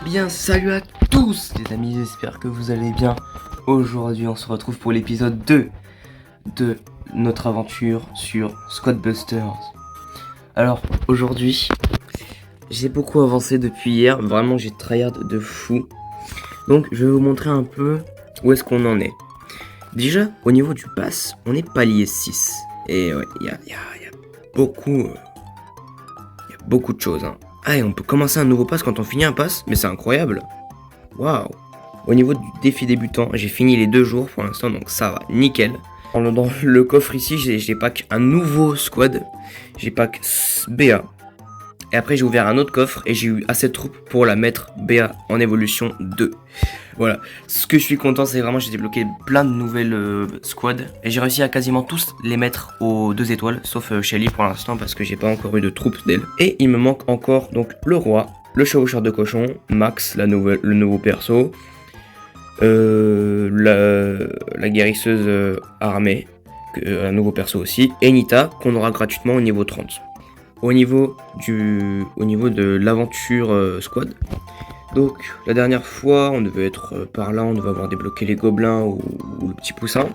Bien, salut à tous les amis, j'espère que vous allez bien. Aujourd'hui on se retrouve pour l'épisode 2 de notre aventure sur Squadbusters. Alors aujourd'hui, j'ai beaucoup avancé depuis hier, vraiment j'ai tryhard de fou. Donc je vais vous montrer un peu où est-ce qu'on en est. Déjà au niveau du pass, on est palier 6. Et ouais, il y a beaucoup de choses hein. Ah, et on peut commencer un nouveau pass quand on finit un pass, mais c'est incroyable. Waouh. Au niveau du défi débutant, j'ai fini les 2 jours pour l'instant, donc ça va, nickel. Dans le coffre ici, j'ai pack un nouveau squad. J'ai pack BA. Et après, j'ai ouvert un autre coffre et j'ai eu assez de troupes pour la mettre BA en évolution 2. Voilà. Ce que je suis content, c'est vraiment j'ai débloqué plein de nouvelles squads. Et j'ai réussi à quasiment tous les mettre aux 2 étoiles, sauf Shelly pour l'instant parce que j'ai pas encore eu de troupes d'elle. Et il me manque encore donc le roi, le chevaucheur de cochon, Max, le nouveau perso, la guérisseuse armée, un nouveau perso aussi, et Nita qu'on aura gratuitement au niveau 30. Au niveau de l'aventure squad. Donc la dernière fois on devait être par là, on devait avoir débloqué les gobelins ou le petit poussin.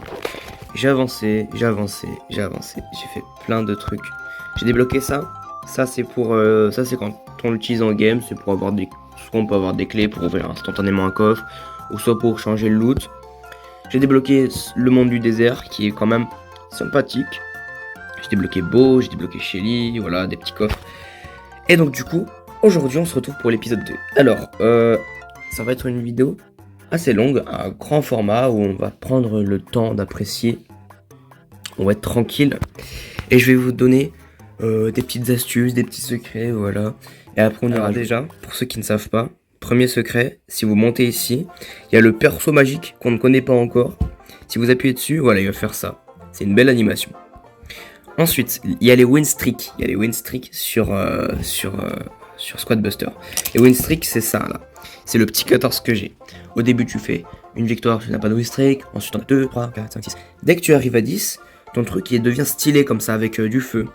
J'ai avancé, j'ai fait plein de trucs. J'ai débloqué ça. Ça c'est pour ça c'est quand on l'utilise en game, c'est pour avoir soit on peut avoir des clés pour ouvrir instantanément un coffre, ou soit pour changer le loot. J'ai débloqué le monde du désert qui est quand même sympathique. J'ai débloqué Beau, j'ai débloqué Shelly, voilà, des petits coffres. Et donc du coup, aujourd'hui on se retrouve pour l'épisode 2. Alors, ça va être une vidéo assez longue, un grand format où on va prendre le temps d'apprécier. On va être tranquille. Et je vais vous donner des petites astuces, des petits secrets, voilà. Et après on aura déjà, pour ceux qui ne savent pas, premier secret, si vous montez ici, il y a le perso magique qu'on ne connaît pas encore. Si vous appuyez dessus, voilà, il va faire ça. C'est une belle animation. Ensuite, il y a les win streaks. Il y a les win streaks sur Squadbuster. Les win streaks, c'est ça là. C'est le petit 14 que j'ai. Au début, tu fais une victoire, tu n'as pas de win streak. Ensuite, on a 2, 3, 4, 5, 6. Dès que tu arrives à 10, ton truc il devient stylé comme ça avec du feu.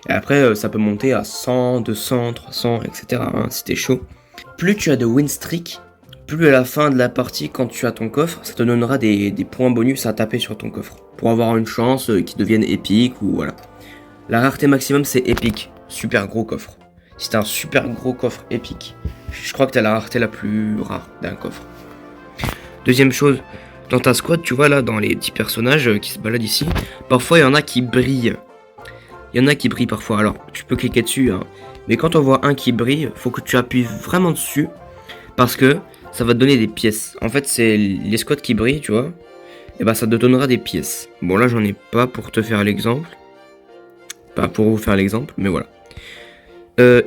Et après, ça peut monter à 100, 200, 300, etc. Hein, si t'es chaud. Plus tu as de win streak, plus à la fin de la partie, quand tu as ton coffre, ça te donnera des points bonus à taper sur ton coffre. Pour avoir une chance qui devienne épique ou voilà. La rareté maximum c'est épique, super gros coffre. Si t'as un super gros coffre épique, je crois que t'as la rareté la plus rare d'un coffre. Deuxième chose, dans ta squad, tu vois là, dans les petits personnages qui se baladent ici, parfois il y en a qui brillent. Il y en a qui brillent parfois, alors tu peux cliquer dessus, hein. Mais quand on voit un qui brille, faut que tu appuies vraiment dessus, parce que ça va te donner des pièces. En fait c'est les squads qui brillent, tu vois. Et bah ça te donnera des pièces. Bon là j'en ai pas pour te faire l'exemple. Pas pour vous faire l'exemple, mais voilà.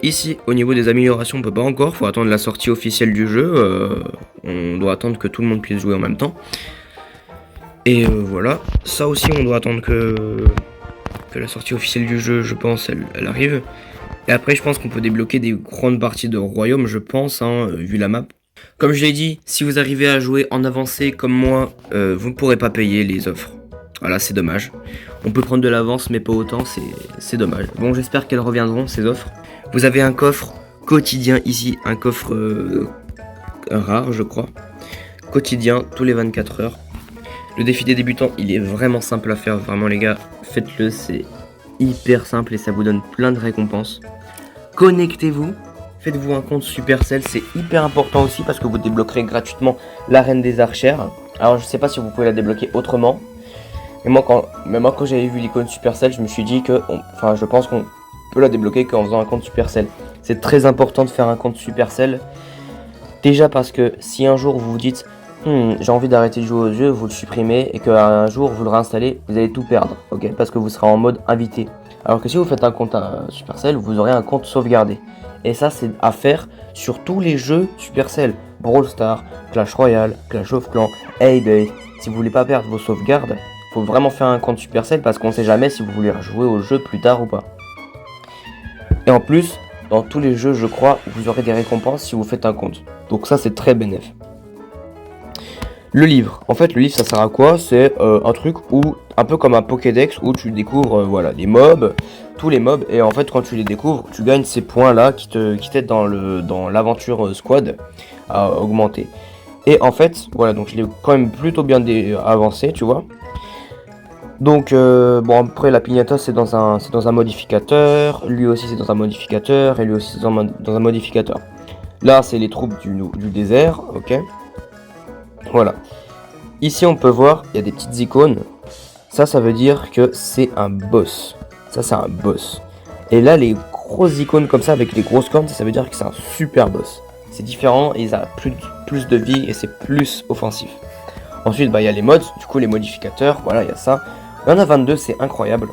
Ici, au niveau des améliorations, on peut pas encore. Faut attendre la sortie officielle du jeu. On doit attendre que tout le monde puisse jouer en même temps. Et voilà. Ça aussi, on doit attendre que la sortie officielle du jeu, je pense, elle arrive. Et après, je pense qu'on peut débloquer des grandes parties de royaume, je pense, hein, vu la map. Comme je l'ai dit, si vous arrivez à jouer en avancé comme moi, vous ne pourrez pas payer les offres. Voilà, c'est dommage. On peut prendre de l'avance, mais pas autant, c'est dommage. Bon, j'espère qu'elles reviendront, ces offres. Vous avez un coffre quotidien ici, un coffre rare, je crois. Quotidien, tous les 24 heures. Le défi des débutants, il est vraiment simple à faire, vraiment les gars. Faites-le, c'est hyper simple et ça vous donne plein de récompenses. Connectez-vous. Faites-vous un compte Supercell, c'est hyper important aussi parce que vous débloquerez gratuitement l'arène des archères. Alors je sais pas si vous pouvez la débloquer autrement. Mais moi quand j'avais vu l'icône Supercell, je me suis dit que, je pense qu'on peut la débloquer qu'en faisant un compte Supercell. C'est très important de faire un compte Supercell. Déjà parce que si un jour vous vous dites j'ai envie d'arrêter de jouer aux jeux, vous le supprimez et qu'un jour vous le réinstallez, vous allez tout perdre, ok? Parce que vous serez en mode invité. Alors que si vous faites un compte Supercell, vous aurez un compte sauvegardé. Et ça c'est à faire sur tous les jeux Supercell. Brawl Stars, Clash Royale, Clash of Clans, Hay-Day. Si vous voulez pas perdre vos sauvegardes, faut vraiment faire un compte Supercell parce qu'on sait jamais si vous voulez jouer au jeu plus tard ou pas. Et en plus, dans tous les jeux, je crois, vous aurez des récompenses si vous faites un compte. Donc ça, c'est très bénéf. Le livre. En fait, le livre, ça sert à quoi? C'est un truc où un peu comme un Pokédex où tu découvres voilà, des mobs, tous les mobs, et en fait quand tu les découvres, tu gagnes ces points là qui t'aident dans l'aventure squad à augmenter. Et en fait, voilà, donc je l'ai quand même plutôt bien avancé, tu vois. Donc bon, après la pignata c'est dans un modificateur, lui aussi c'est dans un modificateur, et lui aussi c'est dans un modificateur. Là c'est les troupes du désert, ok. Voilà. Ici on peut voir, il y a des petites icônes. Ça veut dire que c'est un boss. Ça c'est un boss. Et là les grosses icônes comme ça avec les grosses cornes, ça veut dire que c'est un super boss. C'est différent et il a plus de vie et c'est plus offensif. Ensuite bah il y a les mods, du coup les modificateurs, voilà il y a ça. Il y en a 22, c'est incroyable.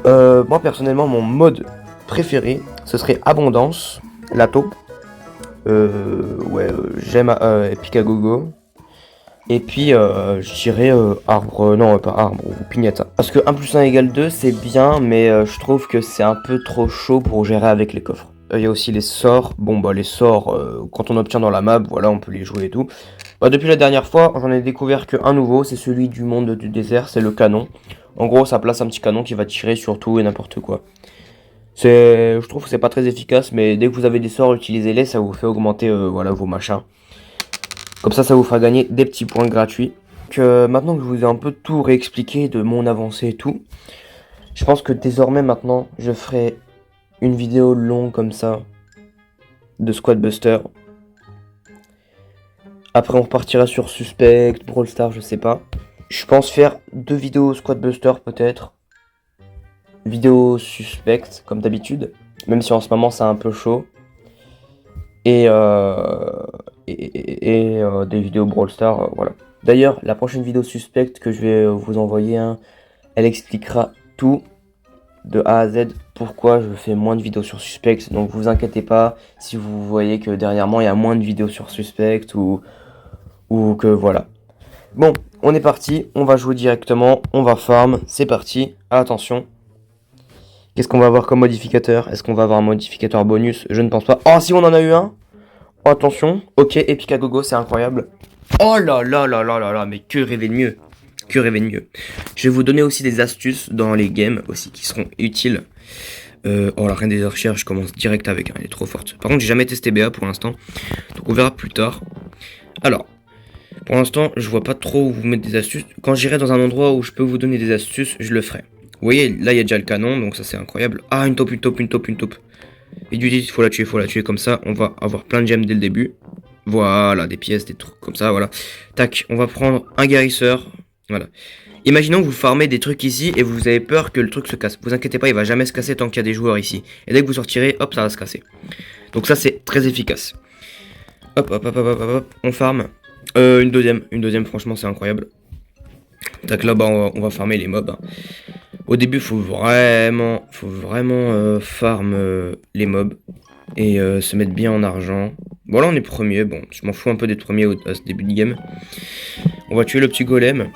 Moi personnellement mon mode préféré ce serait abondance, la taupe. J'aime Epic à gogo. Et puis je dirais arbre, non pas arbre ou pignata. Parce que 1 plus 1 égale 2 c'est bien, mais je trouve que c'est un peu trop chaud pour gérer avec les coffres. Il y a aussi les sorts, bon bah les sorts quand on obtient dans la map, voilà on peut les jouer et tout. Bah, depuis la dernière fois j'en ai découvert qu'un nouveau, c'est celui du monde du désert, c'est le canon. En gros ça place un petit canon qui va tirer sur tout et n'importe quoi. Je trouve que c'est pas très efficace, mais dès que vous avez des sorts, utilisez-les, ça vous fait augmenter voilà, vos machins. Comme ça vous fera gagner des petits points gratuits. Donc, maintenant que je vous ai un peu tout réexpliqué de mon avancée et tout, je pense que désormais maintenant, je ferai une vidéo longue comme ça de Squad Buster. Après on repartira sur Suspect, Brawl Stars, je sais pas. Je pense faire 2 vidéos Squad Buster peut-être. Vidéo Suspect comme d'habitude, même si en ce moment c'est un peu chaud. Et des vidéos Brawl Stars, voilà. D'ailleurs, la prochaine vidéo suspecte que je vais vous envoyer, hein, elle expliquera tout de A à Z pourquoi je fais moins de vidéos sur Suspect. Donc vous inquiétez pas si vous voyez que derrière moi il y a moins de vidéos sur Suspect ou que voilà. Bon, on est parti, on va jouer directement, on va farm, c'est parti, attention. Qu'est-ce qu'on va avoir comme modificateur? Est-ce qu'on va avoir un modificateur bonus? Je ne pense pas. Oh, si on en a eu un! Oh, attention. Ok, Epic à gogo, c'est incroyable. Oh là là là là là là, mais que rêver de mieux. Que rêver de mieux. Je vais vous donner aussi des astuces dans les games aussi qui seront utiles. Oh la reine des archères, je commence direct avec, hein, elle est trop forte. Par contre, j'ai jamais testé BA pour l'instant. Donc on verra plus tard. Alors, pour l'instant, je vois pas trop où vous mettre des astuces. Quand j'irai dans un endroit où je peux vous donner des astuces, je le ferai. Vous voyez, là il y a déjà le canon, donc ça c'est incroyable. Ah, une taupe. Et du dit, il faut la tuer comme ça, on va avoir plein de gemmes dès le début. Voilà, des pièces, des trucs comme ça, voilà. Tac, on va prendre un guérisseur, voilà. Imaginons que vous farmez des trucs ici et vous avez peur que le truc se casse. Vous inquiétez pas, il va jamais se casser tant qu'il y a des joueurs ici. Et dès que vous sortirez, hop, ça va se casser. Donc ça c'est très efficace. Hop, on farme. Une deuxième, franchement c'est incroyable. Tac, là, bah, on va farmer les mobs, hein. Au début, faut vraiment farm les mobs et se mettre bien en argent. Bon, là, on est premier. Bon, je m'en fous un peu d'être premier à ce début de game. On va tuer le petit golem.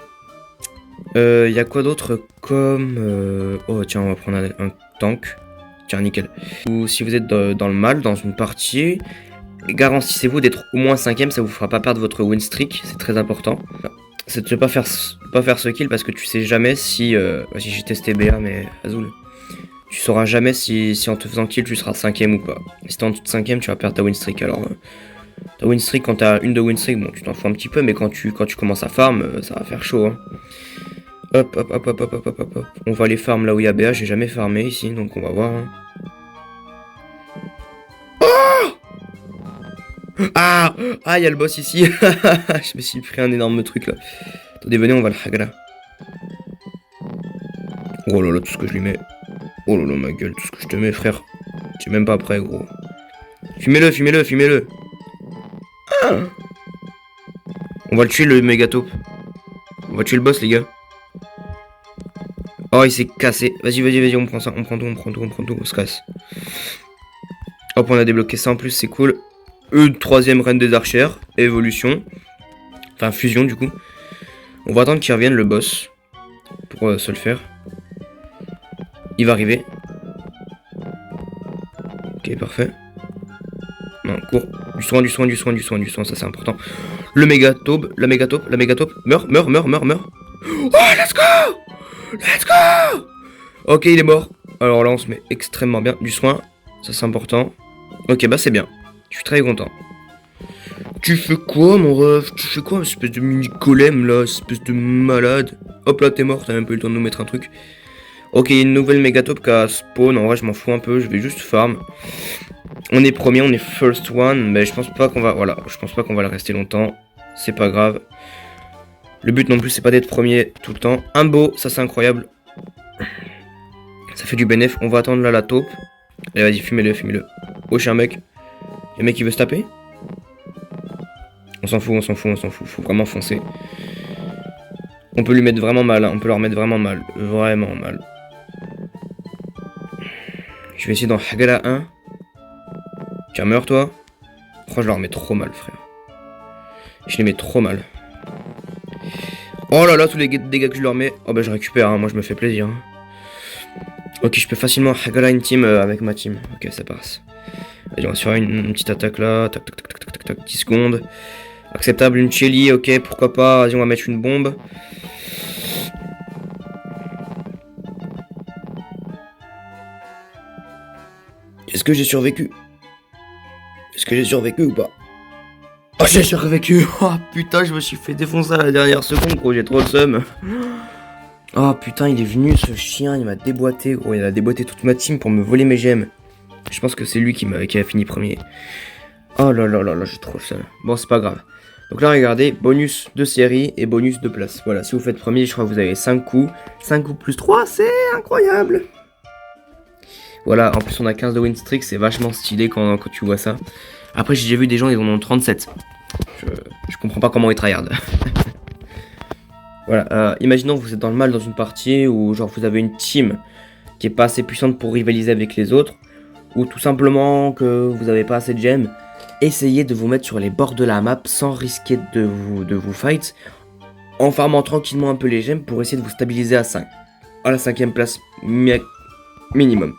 Il y a quoi d'autre comme... Oh, tiens, on va prendre un tank. Tiens, nickel. Ou si vous êtes dans le mal, dans une partie, garantissez-vous d'être au moins 5ème. Ça vous fera pas perdre votre win streak. C'est très important. C'est de ne pas faire ce kill parce que tu sais jamais si j'ai testé BA mais Azul, tu sauras jamais si en te faisant kill tu seras 5ème ou pas. Si t'es en dessous de 5ème tu vas perdre ta win streak. Alors ta win streak, quand t'as une de win streak, bon tu t'en fous un petit peu, mais quand tu commences à farm ça va faire chaud, hein. Hop. On va aller farm là où il y a BA, j'ai jamais farmé ici donc on va voir, hein. Ah, il y a le boss ici. Je me suis pris un énorme truc là. Attendez, venez, on va le hagra. Oh là là, tout ce que je lui mets. Oh là là, ma gueule, tout ce que je te mets, frère. Tu es même pas prêt, gros. Fumez-le. Ah, on va le tuer, le méga taupe. On va tuer le boss, les gars. Oh, il s'est cassé. Vas-y, on prend ça. On prend tout, on se casse. Hop, on a débloqué ça en plus, c'est cool. Une 3ème reine des archères, évolution. Enfin, fusion du coup. On va attendre qu'il revienne le boss. Pour se le faire. Il va arriver. Ok, parfait. Non, cours. Du soin, ça c'est important. Le méga taupe, la méga taupe. Meurs. Oh, let's go! Let's go! Ok, il est mort. Alors là, on se met extrêmement bien. Du soin, ça c'est important. Ok, bah c'est bien. Je suis très content. Tu fais quoi, mon ref? Tu fais quoi, espèce de mini golem là, espèce de malade? Hop là, t'es mort, t'as même pas eu le temps de nous mettre un truc. Ok, une nouvelle mégataupe qui a spawn. En vrai, je m'en fous un peu, je vais juste farm. On est premier, on est first one, mais je pense pas qu'on va. Voilà, je pense pas qu'on va le rester longtemps. C'est pas grave. Le but non plus, c'est pas d'être premier tout le temps. Un beau, ça c'est incroyable. Ça fait du bénéf. On va attendre là la taupe. Allez, vas-y, fumez-le, fumez-le. Oh, je suis un mec. Le mec, il veut se taper? On s'en fout, on s'en fout, on s'en fout. Faut vraiment foncer. On peut lui mettre vraiment mal, hein. On peut leur mettre vraiment mal. Vraiment mal. Je vais essayer d'en Hagala 1. Tiens, meurs toi. Oh, je leur mets trop mal, frère. Je les mets trop mal. Oh là là, tous les dégâts que je leur mets. Oh bah je récupère, hein. Moi je me fais plaisir. Hein. Ok, je peux facilement Hagala une team avec ma team. Ok, ça passe. Vas-y, on va se faire une petite attaque là. Tac, tac, tac, tac, tac, tac, 10 secondes. Acceptable, une Shelly, ok, pourquoi pas. Vas-y, on va mettre une bombe. Est-ce que j'ai survécu? Est-ce que j'ai survécu ou pas? Oh, j'ai survécu! Oh putain, je me suis fait défoncer à la dernière seconde, gros, j'ai trop le seum. Oh putain, il est venu ce chien, il m'a déboîté, gros, il a déboîté toute ma team pour me voler mes gemmes. Je pense que c'est lui qui a fini premier. Oh là là là là, j'ai trop le seum. Bon, c'est pas grave. Donc là, regardez, bonus de série et bonus de place. Voilà, si vous faites premier, je crois que vous avez 5 coups. 5 coups plus 3, c'est incroyable! Voilà, en plus on a 15 de win streak, c'est vachement stylé quand tu vois ça. Après j'ai déjà vu des gens, ils en ont 37. Je comprends pas comment ils tryhardent. Voilà, imaginons que vous êtes dans le mal dans une partie, ou genre vous avez une team qui est pas assez puissante pour rivaliser avec les autres, ou tout simplement que vous avez pas assez de gemmes. Essayez de vous mettre sur les bords de la map sans risquer de vous fight, en farmant tranquillement un peu les gemmes pour essayer de vous stabiliser à 5. À la 5ème place minimum.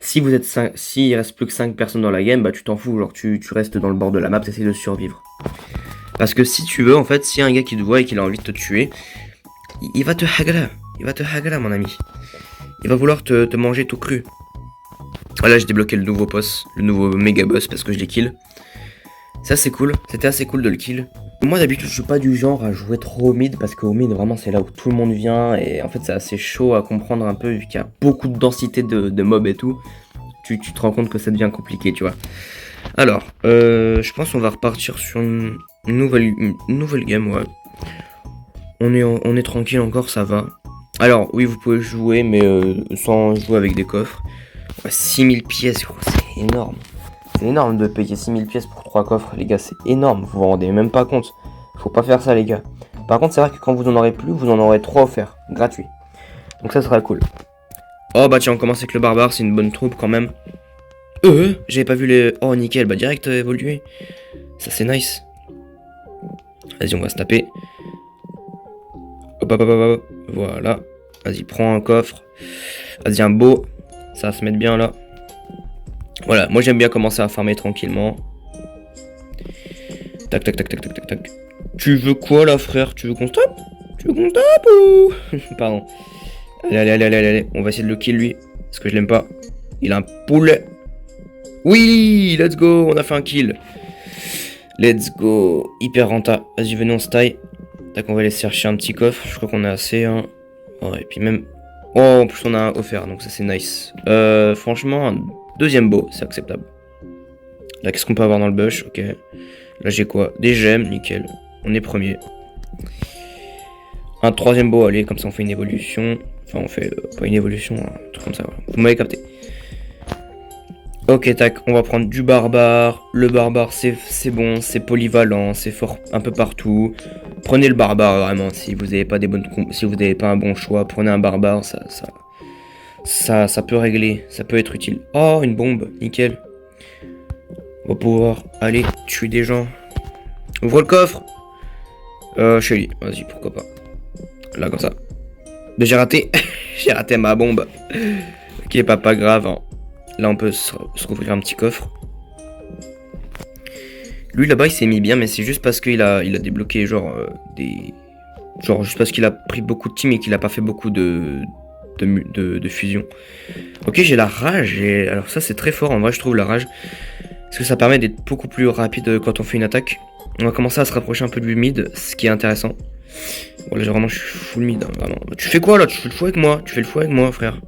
Si vous êtes 5, s'il reste plus que 5 personnes dans la game, bah tu t'en fous, genre tu restes dans le bord de la map, t'essayes de survivre. Parce que si tu veux, en fait, s'il y a un gars qui te voit et qu'il a envie de te tuer, il va te hagala. Il va te hagala, mon ami. Il va vouloir te manger tout cru. Voilà, j'ai débloqué le nouveau boss, le nouveau méga boss parce que je l'ai kill. Ça c'est cool, c'était assez cool de le kill. Moi d'habitude je suis pas du genre à jouer trop au mid parce qu'au mid vraiment c'est là où tout le monde vient et en fait c'est assez chaud à comprendre un peu vu qu'il y a beaucoup de densité de mobs et tout. Tu te rends compte que ça devient compliqué, tu vois. Alors, je pense qu'on va repartir sur une nouvelle game, ouais. On est tranquille encore, ça va. Alors oui vous pouvez jouer mais sans jouer avec des coffres. Ouais, 6000 pièces, gros, c'est énorme. C'est énorme de payer 6000 pièces pour 3 coffres, les gars, c'est énorme, vous vous rendez même pas compte. Faut pas faire ça, les gars. Par contre, c'est vrai que quand vous en aurez plus, vous en aurez 3 offerts, gratuits. Donc ça sera cool. Oh bah tiens, on commence avec le barbare, c'est une bonne troupe quand même. J'avais pas vu les... Oh nickel, bah direct évolué. Ça c'est nice. Vas-y, on va se taper. Hop hop hop hop, voilà. Vas-y, prends un coffre. Vas-y, un beau. Ça va se mettre bien là. Voilà, moi j'aime bien commencer à farmer tranquillement. Tac tac tac tac tac tac tac. Tu veux quoi là, frère? Tu veux qu'on stoppe? Tu veux qu'on stoppe ou... Pardon. Allez, on va essayer de le kill lui. Parce que je l'aime pas. Il a un poulet. Oui, let's go, on a fait un kill. Let's go. Hyper renta. Vas-y, venez, on se taille. Tac, on va aller chercher un petit coffre. Je crois qu'on a assez, hein. Oh, et puis même... Oh, en plus on a un offert, donc ça c'est nice. Franchement, un deuxième beau, c'est acceptable. Là, qu'est-ce qu'on peut avoir dans le bush? Ok. Là, j'ai quoi? Des gemmes, nickel. On est premier. Un troisième beau, allez, comme ça on fait une évolution. Enfin, on fait pas une évolution, un truc comme ça. Voilà. Vous m'avez capté. Ok, tac, on va prendre du barbare. Le barbare, c'est bon, c'est polyvalent, c'est fort un peu partout. Prenez le barbare, vraiment, si vous n'avez pas si vous n'avez pas un bon choix, prenez un barbare, ça peut régler, ça peut être utile. Oh, une bombe, nickel. On va pouvoir aller tuer des gens. Ouvre le coffre. Shelly, vas-y, pourquoi pas. Là, comme ça. Mais j'ai raté. J'ai raté ma bombe. Ok, pas grave, hein. Là, on peut se rouvrir un petit coffre. Lui, là-bas, il s'est mis bien, mais c'est juste parce qu'il a débloqué, genre, Genre juste parce qu'il a pris beaucoup de team et qu'il a pas fait beaucoup de fusion. Ok, j'ai la rage, et alors ça c'est très fort en vrai, je trouve, la rage. Parce que ça permet d'être beaucoup plus rapide quand on fait une attaque. On va commencer à se rapprocher un peu du mid, ce qui est intéressant. Bon là vraiment je suis full mid, hein, vraiment. Tu fais quoi là? Tu fais le fou avec moi? Tu fais le fou avec moi, frère.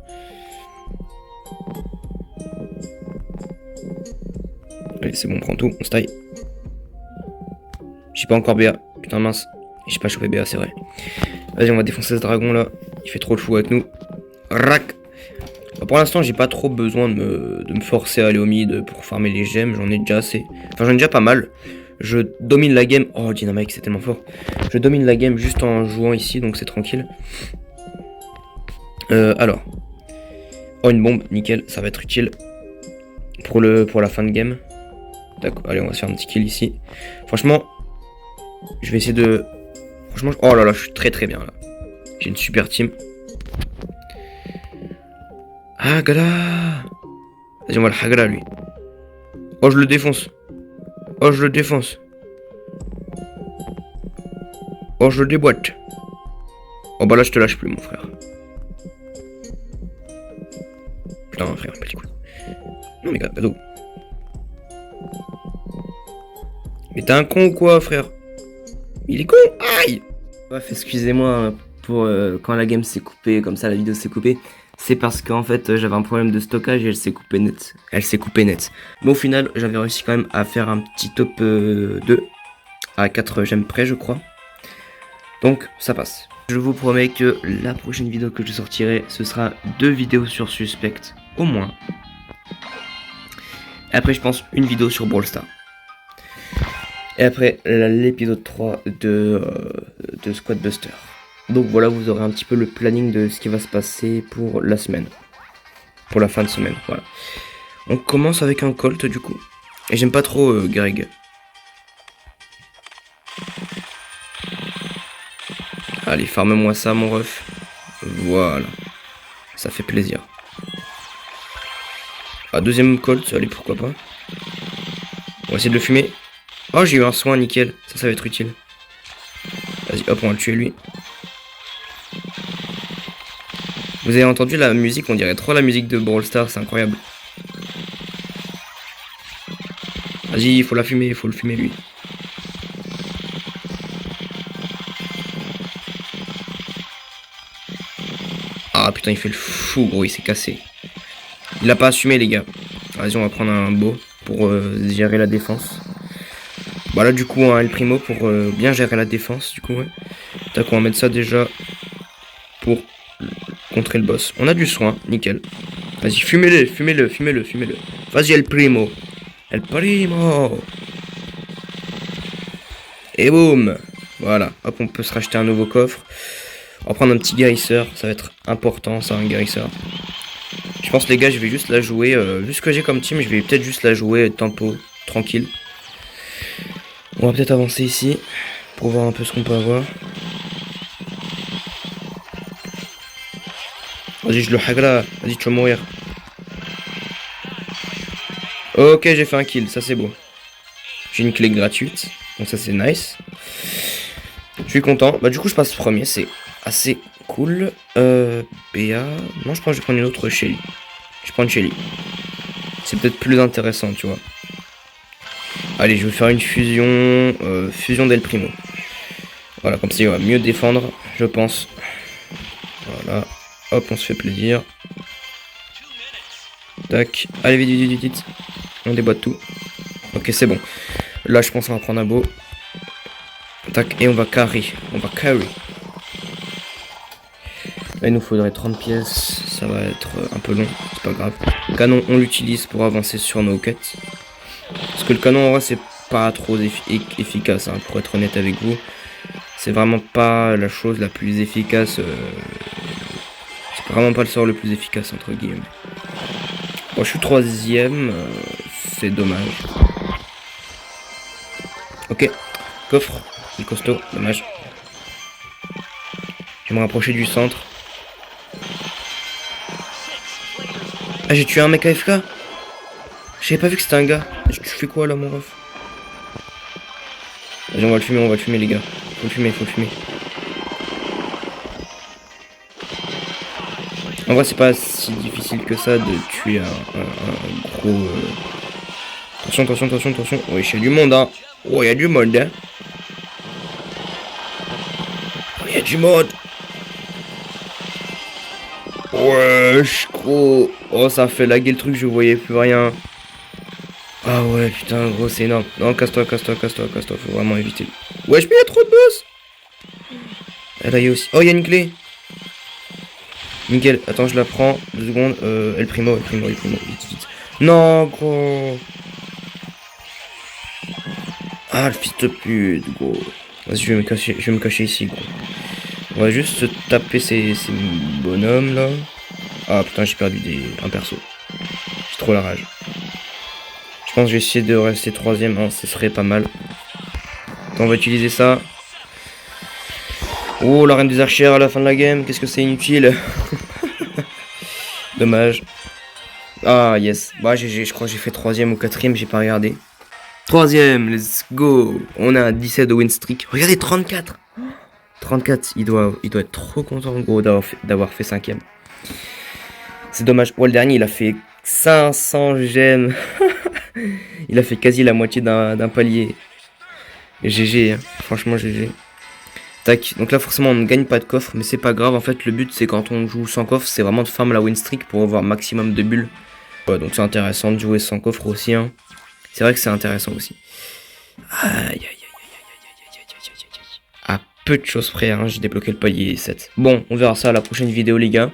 Allez, c'est bon, on prend tout, on se taille. J'ai pas encore BA, putain mince. J'ai pas chopé BA, c'est vrai. Vas-y, on va défoncer ce dragon là. Il fait trop le fou avec nous. Rac. Bah, pour l'instant, j'ai pas trop besoin de me forcer à aller au mid pour farmer les gemmes. J'en ai déjà assez. Enfin, j'en ai déjà pas mal. Je domine la game. Oh, Dynamite, c'est tellement fort. Je domine la game juste en jouant ici, donc c'est tranquille. Alors. Oh, une bombe, nickel. Ça va être utile pour la fin de game. D'accord, allez, on va se faire un petit kill ici. Franchement, je vais essayer de... Franchement, oh là là, je suis très très bien là. J'ai une super team. Hagala. Vas-y, on va le Hagala lui. Oh, je le défonce. Oh, je le défonce. Oh, je le déboîte. Oh, bah là, je te lâche plus, mon frère. Putain, frère, petit coup. Non, mais gars, pas d'eau. Mais t'es un con ou quoi, frère? Il est con. Aïe. Bref, excusez-moi pour quand la game s'est coupée, comme ça, la vidéo s'est coupée. C'est parce qu'en fait j'avais un problème de stockage et elle s'est coupée net. Mais au final j'avais réussi quand même à faire un petit top 2 à 4 gemmes près, je crois. Donc ça passe. Je vous promets que la prochaine vidéo que je sortirai, ce sera 2 vidéos sur Suspect au moins. Et après je pense une vidéo sur Brawl Stars. Et après l'épisode 3 de Squad Buster. Donc voilà, vous aurez un petit peu le planning de ce qui va se passer pour la semaine. Pour la fin de semaine, voilà. On commence avec un Colt du coup. Et j'aime pas trop Greg. Allez, farme-moi ça mon ref. Voilà. Ça fait plaisir. Ah, deuxième Colt, allez, pourquoi pas. On va essayer de le fumer. Oh, j'ai eu un soin, nickel. Ça va être utile. Vas-y, hop, on va le tuer lui. Vous avez entendu la musique, on dirait trop la musique de Brawl Stars, c'est incroyable. Vas-y, il faut la fumer, il faut le fumer lui. Ah putain, il fait le fou, gros, il s'est cassé. Il a pas assumé, les gars. Vas-y, on va prendre un beau pour gérer la défense. Voilà, du coup, un El Primo pour bien gérer la défense, du coup, ouais. Tac, on va mettre ça déjà pour contrer le boss. On a du soin, nickel. Vas-y, fumez-le, fumez-le, fumez-le, fumez-le. Vas-y, El Primo. El Primo. Et boum. Voilà, hop, on peut se racheter un nouveau coffre. On va prendre un petit guérisseur, ça va être important, ça, un guérisseur. Je pense, les gars, je vais juste la jouer, vu ce que j'ai comme team, je vais peut-être juste la jouer tempo, tranquille. On va peut-être avancer ici, pour voir un peu ce qu'on peut avoir. Vas-y, je le hagla, vas-y, tu vas mourir. Ok, j'ai fait un kill, ça c'est beau. J'ai une clé gratuite, donc ça c'est nice. Je suis content, bah du coup je passe premier, c'est assez cool. BA, non je pense que je vais prendre une autre Shelly. Je prends une Shelly. C'est peut-être plus intéressant, tu vois. Allez, je vais faire une fusion, fusion d'El Primo. Voilà, comme ça il va mieux défendre, je pense. Voilà, hop, on se fait plaisir. Tac, allez vite, vite, vite, vite. On déboîte tout. Ok, c'est bon. Là, je pense qu'on va prendre un beau. Tac, et on va carry. On va carry. Là, il nous faudrait 30 pièces. Ça va être un peu long, c'est pas grave. Le canon, on l'utilise pour avancer sur nos quêtes. Parce que le canon, en vrai, c'est pas trop efficace, hein, pour être honnête avec vous. C'est vraiment pas la chose la plus efficace. C'est vraiment pas le sort le plus efficace, entre guillemets. Bon, je suis troisième. C'est dommage. Ok, coffre. Il est costaud, dommage. Je vais me rapprocher du centre. Ah, j'ai tué un mec AFK. J'avais pas vu que c'était un gars. Tu fais quoi là, mon ref? Vas-y, on va le fumer, les gars. Faut le fumer, faut le fumer. En vrai, c'est pas si difficile que ça de tuer un gros... Attention, attention, attention, attention. Oui, il y a du monde, hein. Oh, il y a du monde, hein. Oh, il y a du monde. Wesh, gros. Oh, ça a fait laguer le truc, je voyais plus rien. Ah ouais, putain, gros, c'est énorme. Non, casse-toi, casse-toi, casse-toi, casse-toi. Faut vraiment éviter. Wesh, mais il y a trop de boss. Et là, il y a aussi... Oh, il y a une clé. Nickel. Attends, je la prends. 2 secondes. El Primo, El Primo, El Primo. Vite, vite. Non, gros. Ah, le fils de pute, gros. Vas-y, je vais me cacher ici, gros. On va juste se taper ces bonhommes, là. Ah, putain, j'ai perdu un perso. J'ai trop la rage. Je pense que je vais essayer de rester 3ème, hein, ce serait pas mal. Attends, on va utiliser ça. Oh, la reine des archères à la fin de la game, qu'est-ce que c'est inutile. Dommage. Ah, yes. Bah, je crois que j'ai fait 3ème ou 4ème, j'ai pas regardé. 3ème, let's go. On a un 17 de win streak. Regardez, 34. 34, il doit être trop content, gros, d'avoir fait 5ème. C'est dommage. Oh, le dernier, il a fait 500 gemmes. Il a fait quasi la moitié d'un palier. GG, hein. Franchement, GG. Tac. Donc là, forcément, on ne gagne pas de coffre, mais c'est pas grave. En fait, le but, c'est quand on joue sans coffre, c'est vraiment de farm la win streak pour avoir maximum de bulles. Ouais, donc c'est intéressant de jouer sans coffre aussi, hein. C'est vrai que c'est intéressant aussi. Aïe, aïe, aïe, aïe, aïe, aïe, aïe, aïe, aïe. À peu de choses près, hein, j'ai débloqué le palier 7. Bon, on verra ça à la prochaine vidéo, les gars.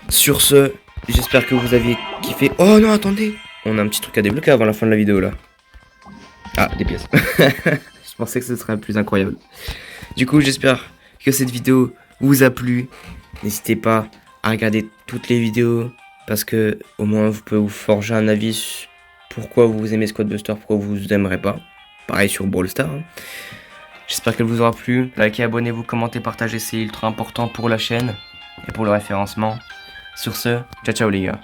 Sur ce, j'espère que vous avez kiffé. Oh non, attendez. On a un petit truc à débloquer avant la fin de la vidéo, là. Ah, des pièces. Je pensais que ce serait plus incroyable. Du coup, j'espère que cette vidéo vous a plu. N'hésitez pas à regarder toutes les vidéos, parce que au moins vous pouvez vous forger un avis sur pourquoi vous aimez Squad Buster, pourquoi vous aimerez pas. Pareil sur Brawl Stars, hein. J'espère qu'elle vous aura plu. Likez, abonnez-vous, commentez, partagez, c'est ultra important pour la chaîne et pour le référencement. Sur ce, ciao ciao les gars.